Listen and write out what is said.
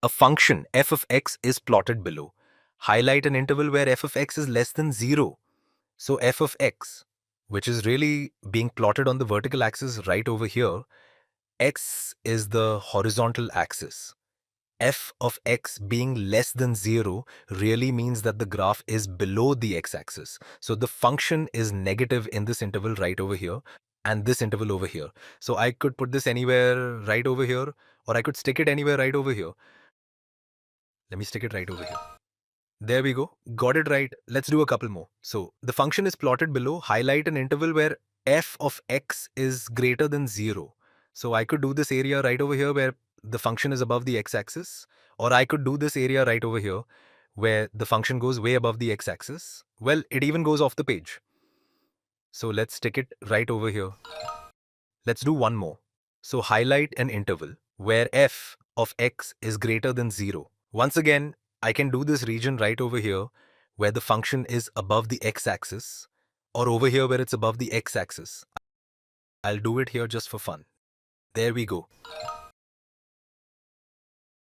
a function f of x is plotted below. Highlight an interval where f of x is less than 0. So f of x, which is really being plotted on the vertical axis right over here, x is the horizontal axis. F of x being less than 0 really means that the graph is below the x-axis. So the function is negative in this interval right over here and this interval over here. So I could put this anywhere right over here, or I could stick it anywhere right over here. Let me stick it right over here. There we go. Got it right. Let's do a couple more. So the function is plotted below. Highlight an interval where f of x is greater than 0. So I could do this area right over here where the function is above the x-axis, or I could do this area right over here where the function goes way above the x-axis. Well, it even goes off the page. So let's stick it right over here. Let's do one more. So highlight an interval where f of x is greater than 0. Once again, I can do this region right over here where the function is above the x-axis, or over here where it's above the x-axis. I'll do it here just for fun. There we go.